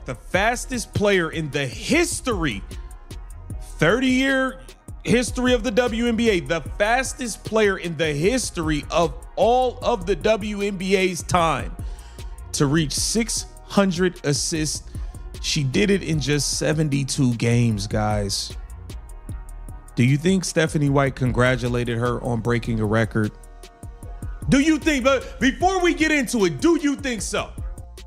The fastest player in the history, 30-year history of the WNBA, the fastest player in the history of all of the WNBA's time to reach 600 assists. She did it in just 72 games, guys. Do you think Stephanie White congratulated her on breaking a record? Do you think, but before we get into it, do you think so?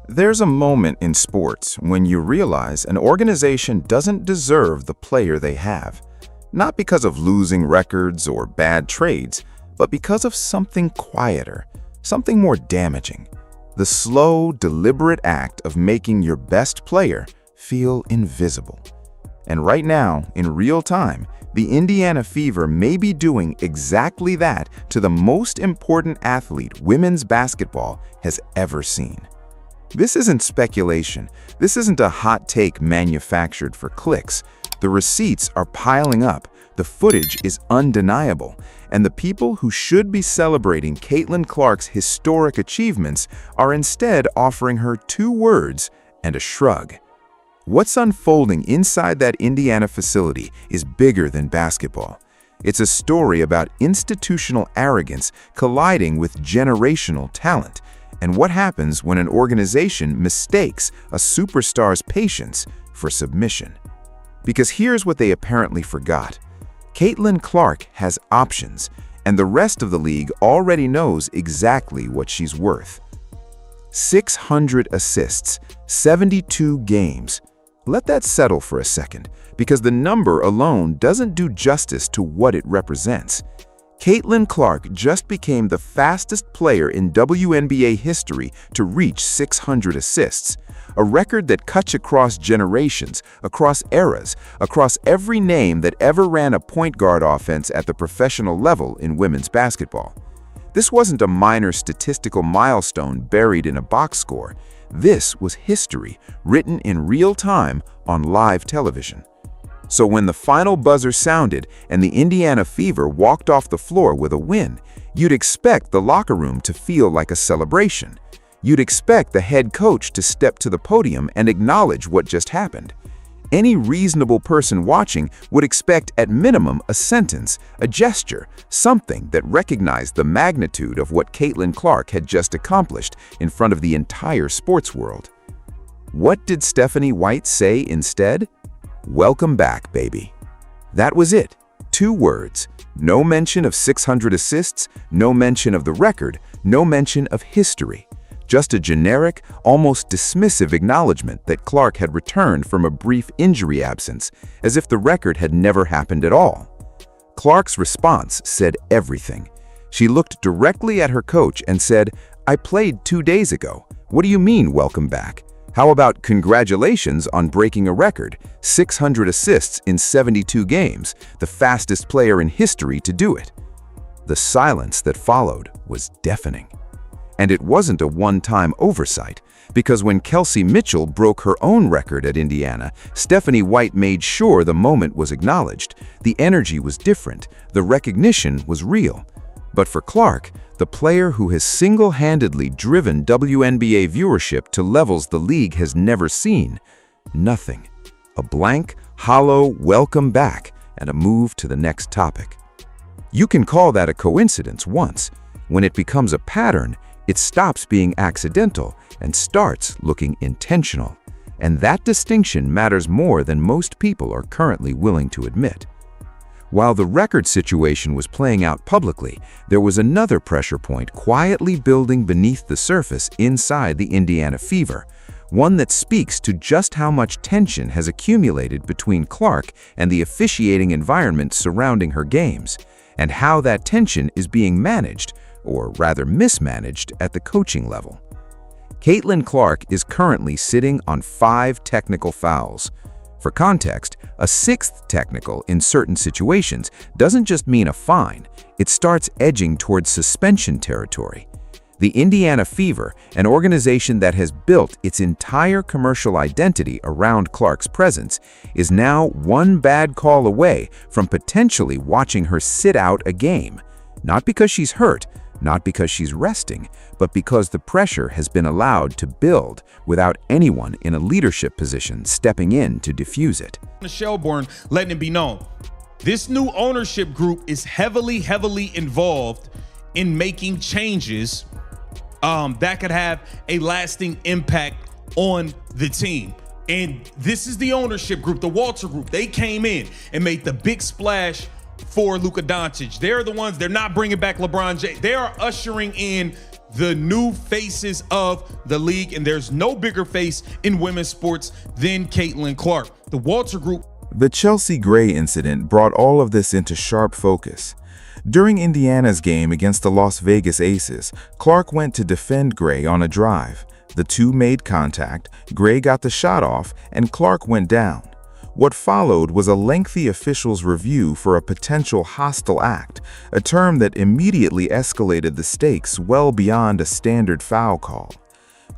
There's a moment in sports when you realize an organization doesn't deserve the player they have, not because of losing records or bad trades, but because of something quieter, something more damaging. The slow, deliberate act of making your best player feel invisible. And right now, in real time, the Indiana Fever may be doing exactly that to the most important athlete women's basketball has ever seen. This isn't speculation. This isn't a hot take manufactured for clicks. The receipts are piling up, the footage is undeniable, and the people who should be celebrating Caitlin Clark's historic achievements are instead offering her 2 words and a shrug. What's unfolding inside that Indiana facility is bigger than basketball. It's a story about institutional arrogance colliding with generational talent, and what happens when an organization mistakes a superstar's patience for submission. Because here's what they apparently forgot. Caitlin Clark has options, and the rest of the league already knows exactly what she's worth. 600 assists, 72 games. Let that settle for a second, because the number alone doesn't do justice to what it represents. Caitlin Clark just became the fastest player in WNBA history to reach 600 assists, a record that cuts across generations, across eras, across every name that ever ran a point guard offense at the professional level in women's basketball. This wasn't a minor statistical milestone buried in a box score. This was history, written in real time on live television. So when the final buzzer sounded and the Indiana Fever walked off the floor with a win, you'd expect the locker room to feel like a celebration. You'd expect the head coach to step to the podium and acknowledge what just happened. Any reasonable person watching would expect at minimum a sentence, a gesture, something that recognized the magnitude of what Caitlin Clark had just accomplished in front of the entire sports world. What did Stephanie White say instead? Welcome back, baby. That was it. 2 words. No mention of 600 assists, no mention of the record, no mention of history. Just a generic, almost dismissive acknowledgement that Clark had returned from a brief injury absence, as if the record had never happened at all. Clark's response said everything. She looked directly at her coach and said, "I played 2 days ago. What do you mean, welcome back? How about congratulations on breaking a record, 600 assists in 72 games, the fastest player in history to do it?" The silence that followed was deafening. And it wasn't a one-time oversight, because when Kelsey Mitchell broke her own record at Indiana, Stephanie White made sure the moment was acknowledged. The energy was different, the recognition was real. But for Clark, the player who has single-handedly driven WNBA viewership to levels the league has never seen, nothing. A blank, hollow welcome back and a move to the next topic. You can call that a coincidence once. When it becomes a pattern, it stops being accidental and starts looking intentional. And that distinction matters more than most people are currently willing to admit. While the record situation was playing out publicly, there was another pressure point quietly building beneath the surface inside the Indiana Fever, one that speaks to just how much tension has accumulated between Clark and the officiating environment surrounding her games, and how that tension is being managed, or rather mismanaged, at the coaching level. Caitlin Clark is currently sitting on 5 technical fouls. For context, a 6th technical in certain situations doesn't just mean a fine, it starts edging towards suspension territory. The Indiana Fever, an organization that has built its entire commercial identity around Clark's presence, is now one bad call away from potentially watching her sit out a game. Not because she's hurt, not because she's resting, but because the pressure has been allowed to build without anyone in a leadership position stepping in to diffuse it. Shelbourne letting it be known, this new ownership group is heavily involved in making changes that could have a lasting impact on the team. And this is the ownership group, the Walter Group. They came in and made the big splash for Luka Doncic. They're the ones, they're not bringing back LeBron James. They are ushering in the new faces of the league, and there's no bigger face in women's sports than Caitlin Clark. The Walter Group. The Chelsea Gray incident brought all of this into sharp focus. During Indiana's game against the Las Vegas Aces, Clark went to defend Gray on a drive. The two made contact, Gray got the shot off, and Clark went down. What followed was a lengthy official's review for a potential hostile act, a term that immediately escalated the stakes well beyond a standard foul call.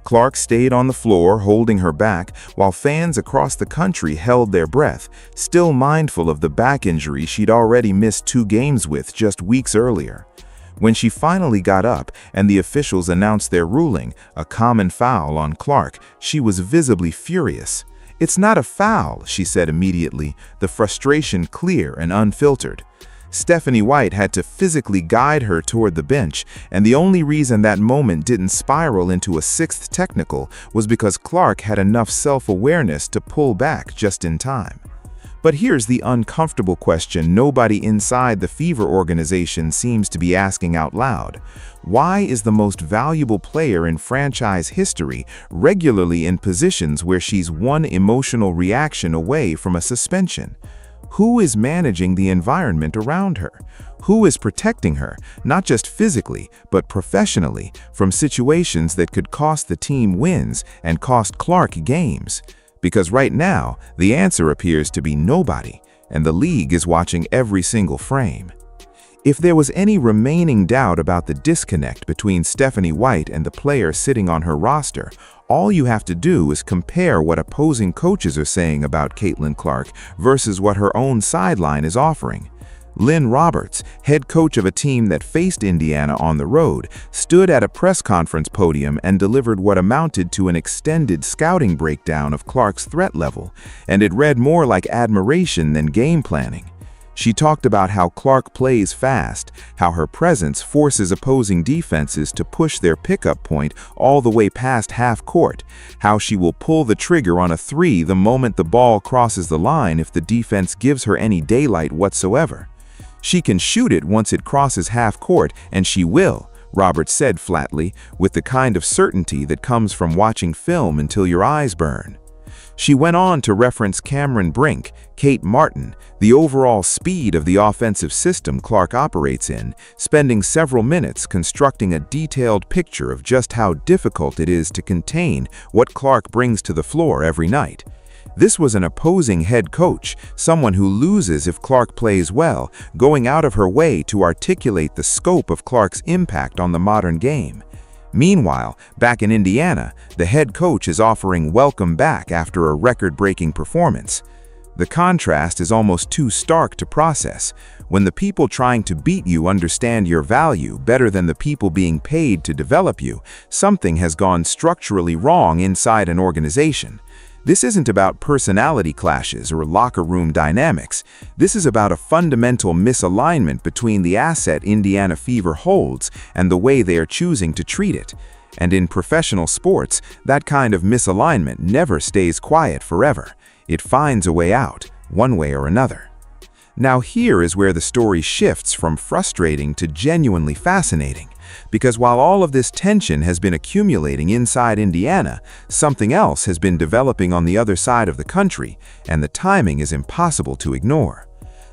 Clark stayed on the floor holding her back while fans across the country held their breath, still mindful of the back injury she'd already missed 2 games with just weeks earlier. When she finally got up and the officials announced their ruling, a common foul on Clark, she was visibly furious. "It's not a foul," she said immediately, the frustration clear and unfiltered. Stephanie White had to physically guide her toward the bench, and the only reason that moment didn't spiral into a 6th technical was because Clark had enough self-awareness to pull back just in time. But here's the uncomfortable question nobody inside the Fever organization seems to be asking out loud. Why is the most valuable player in franchise history regularly in positions where she's one emotional reaction away from a suspension? Who is managing the environment around her? Who is protecting her, not just physically, but professionally, from situations that could cost the team wins and cost Clark games? Because right now, the answer appears to be nobody, and the league is watching every single frame. If there was any remaining doubt about the disconnect between Stephanie White and the player sitting on her roster, all you have to do is compare what opposing coaches are saying about Caitlin Clark versus what her own sideline is offering. Lynn Roberts, head coach of a team that faced Indiana on the road, stood at a press conference podium and delivered what amounted to an extended scouting breakdown of Clark's threat level, and it read more like admiration than game planning. She talked about how Clark plays fast, how her presence forces opposing defenses to push their pickup point all the way past half court, how she will pull the trigger on a 3 the moment the ball crosses the line if the defense gives her any daylight whatsoever. She can shoot it once it crosses half court, and she will, Roberts said flatly, with the kind of certainty that comes from watching film until your eyes burn. She went on to reference Cameron Brink, Kate Martin, the overall speed of the offensive system Clark operates in, spending several minutes constructing a detailed picture of just how difficult it is to contain what Clark brings to the floor every night. This was an opposing head coach, someone who loses if Clark plays well, going out of her way to articulate the scope of Clark's impact on the modern game. Meanwhile, back in Indiana, the head coach is offering welcome back after a record-breaking performance. The contrast is almost too stark to process. When the people trying to beat you understand your value better than the people being paid to develop you, something has gone structurally wrong inside an organization. This isn't about personality clashes or locker room dynamics. This is about a fundamental misalignment between the asset Indiana Fever holds and the way they are choosing to treat it. And in professional sports, that kind of misalignment never stays quiet forever. It finds a way out, one way or another. Now here is where the story shifts from frustrating to genuinely fascinating. Because while all of this tension has been accumulating inside Indiana, something else has been developing on the other side of the country, and the timing is impossible to ignore.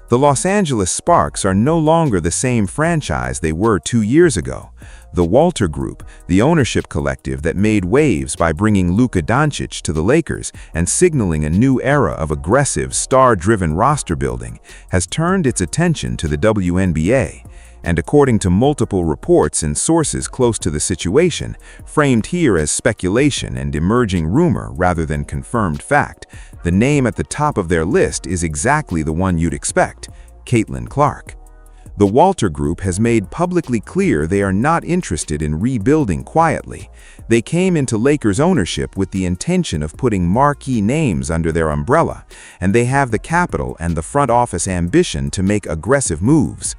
The Los Angeles Sparks are no longer the same franchise they were 2 years ago. The Walter Group, the ownership collective that made waves by bringing Luka Doncic to the Lakers and signaling a new era of aggressive, star-driven roster building, has turned its attention to the WNBA. And according to multiple reports and sources close to the situation, framed here as speculation and emerging rumor rather than confirmed fact, the name at the top of their list is exactly the one you'd expect: Caitlin Clark. The Walter Group has made publicly clear they are not interested in rebuilding quietly. They came into Lakers ownership with the intention of putting marquee names under their umbrella, and they have the capital and the front office ambition to make aggressive moves.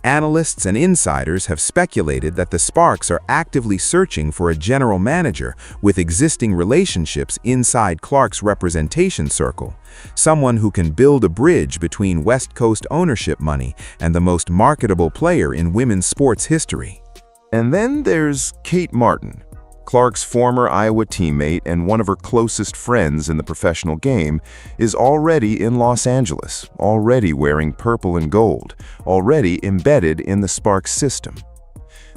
Analysts and insiders have speculated that the Sparks are actively searching for a general manager with existing relationships inside Clark's representation circle, someone who can build a bridge between West Coast ownership money and the most marketable player in women's sports history. And then there's Kate Martin, Clark's former Iowa teammate and one of her closest friends in the professional game, is already in Los Angeles, already wearing purple and gold, already embedded in the Sparks system.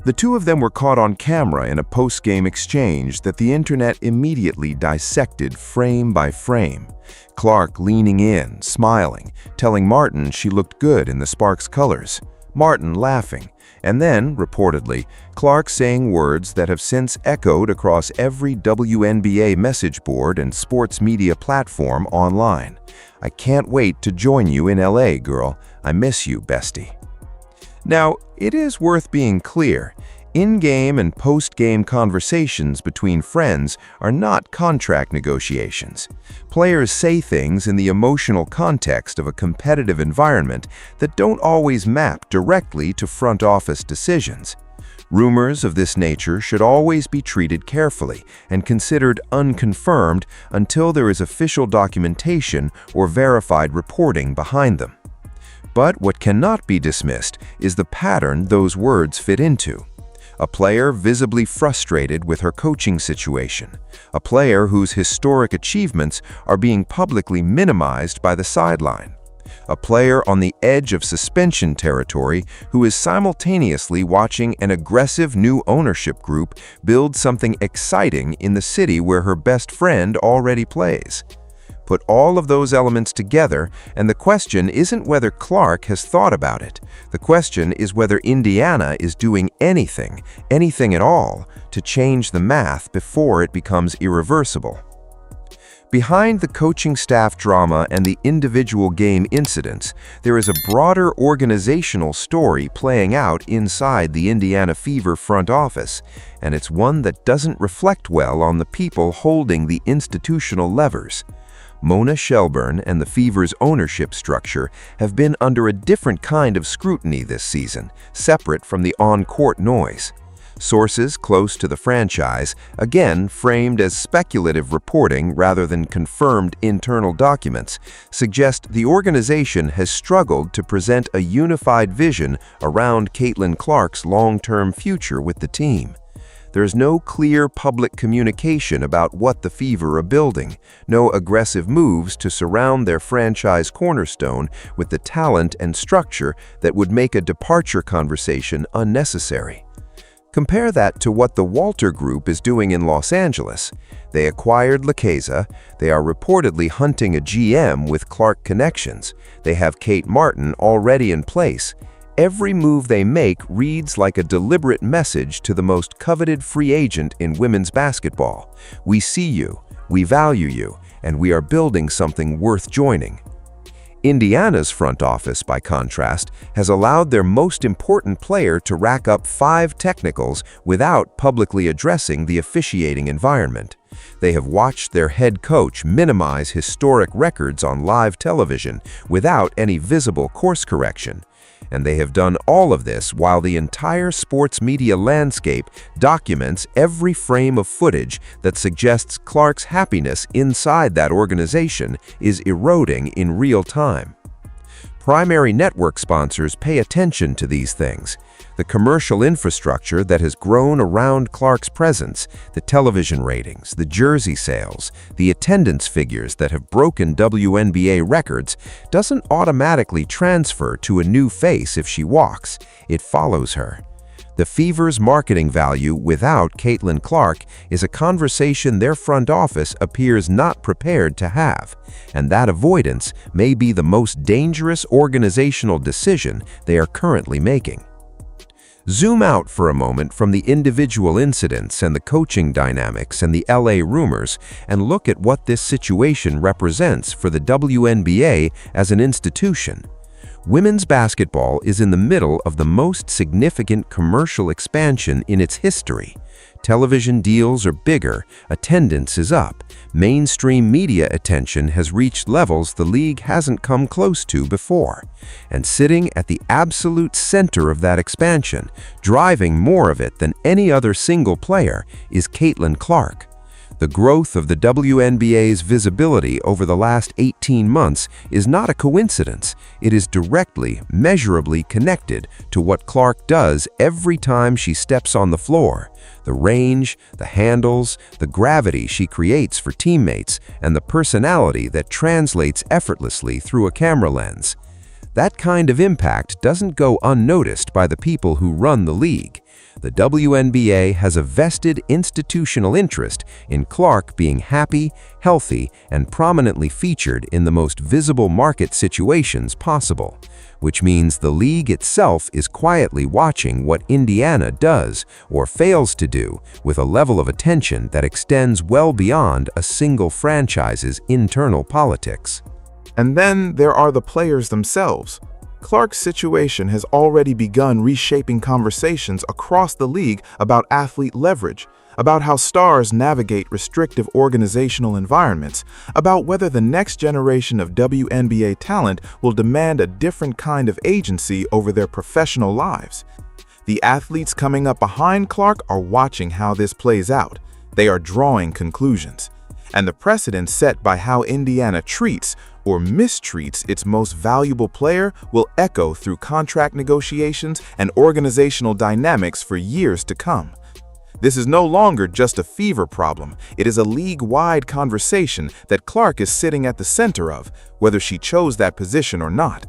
The two of them were caught on camera in a post-game exchange that the internet immediately dissected frame by frame. Clark leaning in, smiling, telling Martin she looked good in the Sparks colors. Martin laughing, and then, reportedly, Clark saying words that have since echoed across every WNBA message board and sports media platform online. "I can't wait to join you in LA, girl. I miss you, bestie." Now, it is worth being clear. In-game and post-game conversations between friends are not contract negotiations. Players say things in the emotional context of a competitive environment that don't always map directly to front office decisions. Rumors of this nature should always be treated carefully and considered unconfirmed until there is official documentation or verified reporting behind them. But what cannot be dismissed is the pattern those words fit into. A player visibly frustrated with her coaching situation. A player whose historic achievements are being publicly minimized by the sideline. A player on the edge of suspension territory who is simultaneously watching an aggressive new ownership group build something exciting in the city where her best friend already plays. Put all of those elements together, and the question isn't whether Clark has thought about it. The question is whether Indiana is doing anything at all, to change the math before it becomes irreversible. Behind the coaching staff drama and the individual game incidents, there is a broader organizational story playing out inside the Indiana Fever front office, and it's one that doesn't reflect well on the people holding the institutional levers. Mona Shelburne and the Fever's ownership structure have been under a different kind of scrutiny this season, separate from the on-court noise. Sources close to the franchise, again framed as speculative reporting rather than confirmed internal documents, suggest the organization has struggled to present a unified vision around Caitlin Clark's long-term future with the team. There's no clear public communication about what the Fever are building, no aggressive moves to surround their franchise cornerstone with the talent and structure that would make a departure conversation unnecessary. Compare that to what the Walter Group is doing in Los Angeles. They acquired LaCasa, they are reportedly hunting a GM with Clark connections, they have Kate Martin already in place. Every move they make reads like a deliberate message to the most coveted free agent in women's basketball. We see you, we value you, and we are building something worth joining. Indiana's front office, by contrast, has allowed their most important player to rack up 5 technicals without publicly addressing the officiating environment. They have watched their head coach minimize historic records on live television without any visible course correction. And they have done all of this while the entire sports media landscape documents every frame of footage that suggests Clark's happiness inside that organization is eroding in real time. Primary network sponsors pay attention to these things. The commercial infrastructure that has grown around Clark's presence, the television ratings, the jersey sales, the attendance figures that have broken WNBA records, doesn't automatically transfer to a new face if she walks. It follows her. The Fever's marketing value without Caitlin Clark is a conversation their front office appears not prepared to have, and that avoidance may be the most dangerous organizational decision they are currently making. Zoom out for a moment from the individual incidents and the coaching dynamics and the LA rumors and look at what this situation represents for the WNBA as an institution. Women's basketball is in the middle of the most significant commercial expansion in its history. Television deals are bigger, attendance is up, mainstream media attention has reached levels the league hasn't come close to before. And sitting at the absolute center of that expansion, driving more of it than any other single player, is Caitlin Clark. The growth of the WNBA's visibility over the last 18 months is not a coincidence. It is directly, measurably connected to what Clark does every time she steps on the floor. The range, the handles, the gravity she creates for teammates, and the personality that translates effortlessly through a camera lens. That kind of impact doesn't go unnoticed by the people who run the league. The WNBA has a vested institutional interest in Clark being happy, healthy, and prominently featured in the most visible market situations possible, which means the league itself is quietly watching what Indiana does or fails to do with a level of attention that extends well beyond a single franchise's internal politics. And then there are the players themselves. Clark's situation has already begun reshaping conversations across the league about athlete leverage, about how stars navigate restrictive organizational environments, about whether the next generation of WNBA talent will demand a different kind of agency over their professional lives. The athletes coming up behind Clark are watching how this plays out. They are drawing conclusions. And the precedent set by how Indiana treats or mistreats its most valuable player will echo through contract negotiations and organizational dynamics for years to come. This is no longer just a fever problem. It is a league-wide conversation that Clark is sitting at the center of, whether she chose that position or not.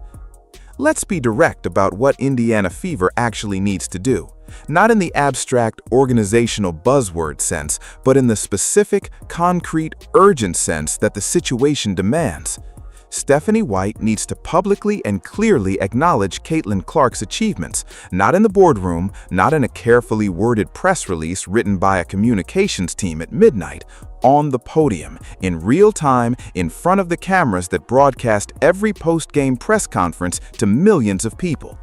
Let's be direct about what Indiana Fever actually needs to do. Not in the abstract organizational buzzword sense, but in the specific, concrete, urgent sense that the situation demands. Stephanie White needs to publicly and clearly acknowledge Caitlin Clark's achievements, not in the boardroom, not in a carefully worded press release written by a communications team at midnight, on the podium, in real time, in front of the cameras that broadcast every post-game press conference to millions of people.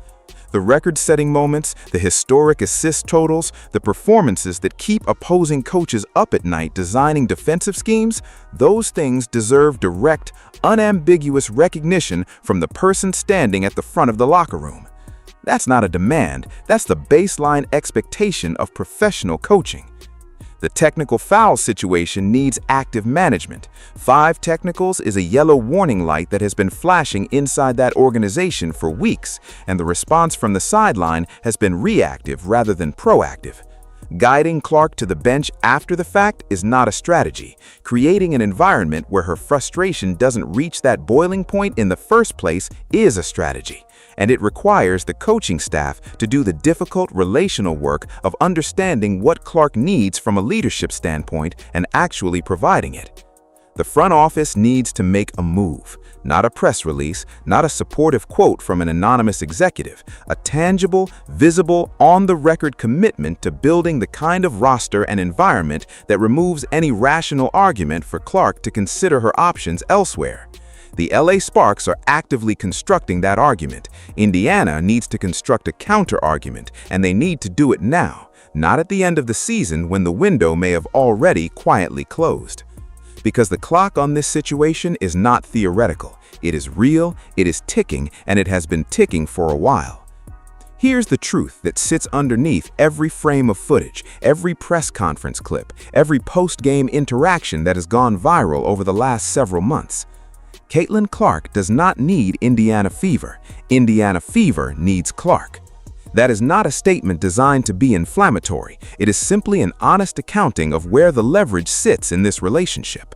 The record-setting moments, the historic assist totals, the performances that keep opposing coaches up at night designing defensive schemes, those things deserve direct, unambiguous recognition from the person standing at the front of the locker room. That's not a demand, that's the baseline expectation of professional coaching. The technical foul situation needs active management. 5 technicals is a yellow warning light that has been flashing inside that organization for weeks, and the response from the sideline has been reactive rather than proactive. Guiding Clark to the bench after the fact is not a strategy. Creating an environment where her frustration doesn't reach that boiling point in the first place is a strategy. And it requires the coaching staff to do the difficult relational work of understanding what Clark needs from a leadership standpoint and actually providing it. The front office needs to make a move, not a press release, not a supportive quote from an anonymous executive, a tangible, visible, on-the-record commitment to building the kind of roster and environment that removes any rational argument for Clark to consider her options elsewhere. The LA Sparks are actively constructing that argument. Indiana needs to construct a counter-argument, and they need to do it now, not at the end of the season when the window may have already quietly closed. Because the clock on this situation is not theoretical. It is real, it is ticking, and it has been ticking for a while. Here's the truth that sits underneath every frame of footage, every press conference clip, every post-game interaction that has gone viral over the last several months. Caitlin Clark does not need Indiana Fever. Indiana Fever needs Clark. That is not a statement designed to be inflammatory. It is simply an honest accounting of where the leverage sits in this relationship.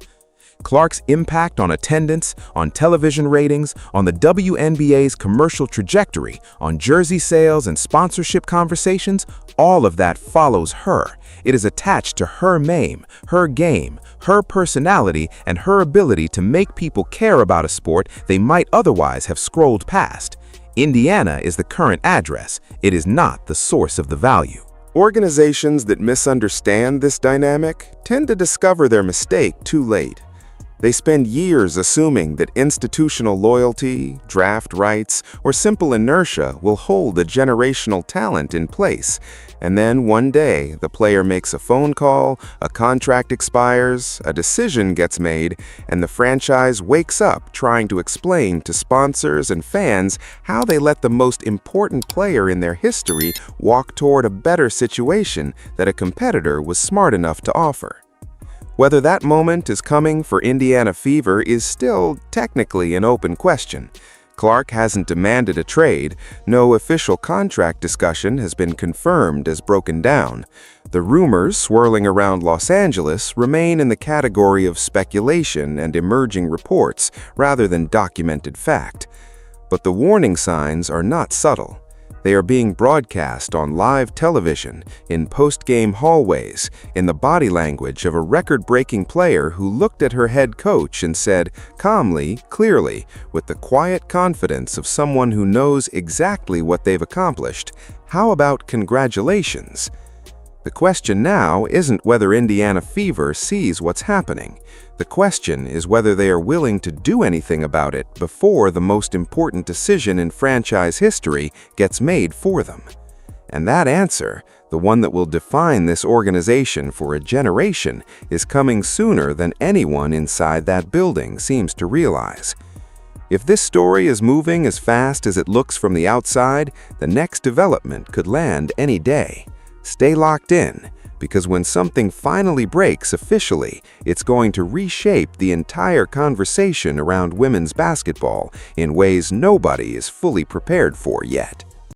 Clark's impact on attendance, on television ratings, on the WNBA's commercial trajectory, on jersey sales and sponsorship conversations, all of that follows her. It is attached to her name, her game, her personality, and her ability to make people care about a sport they might otherwise have scrolled past. Indiana is the current address. It is not the source of the value. Organizations that misunderstand this dynamic tend to discover their mistake too late. They spend years assuming that institutional loyalty, draft rights, or simple inertia will hold a generational talent in place. And then one day, the player makes a phone call, a contract expires, a decision gets made, and the franchise wakes up trying to explain to sponsors and fans how they let the most important player in their history walk toward a better situation that a competitor was smart enough to offer. Whether that moment is coming for Indiana Fever is still technically an open question. Clark hasn't demanded a trade, no official contract discussion has been confirmed as broken down. The rumors swirling around Los Angeles remain in the category of speculation and emerging reports rather than documented fact. But the warning signs are not subtle. They are being broadcast on live television, in post-game hallways, in the body language of a record-breaking player who looked at her head coach and said, calmly, clearly, with the quiet confidence of someone who knows exactly what they've accomplished, "How about congratulations?" The question now isn't whether Indiana Fever sees what's happening. The question is whether they are willing to do anything about it before the most important decision in franchise history gets made for them. And that answer, the one that will define this organization for a generation, is coming sooner than anyone inside that building seems to realize. If this story is moving as fast as it looks from the outside, the next development could land any day. Stay locked in, because when something finally breaks officially, it's going to reshape the entire conversation around women's basketball in ways nobody is fully prepared for yet.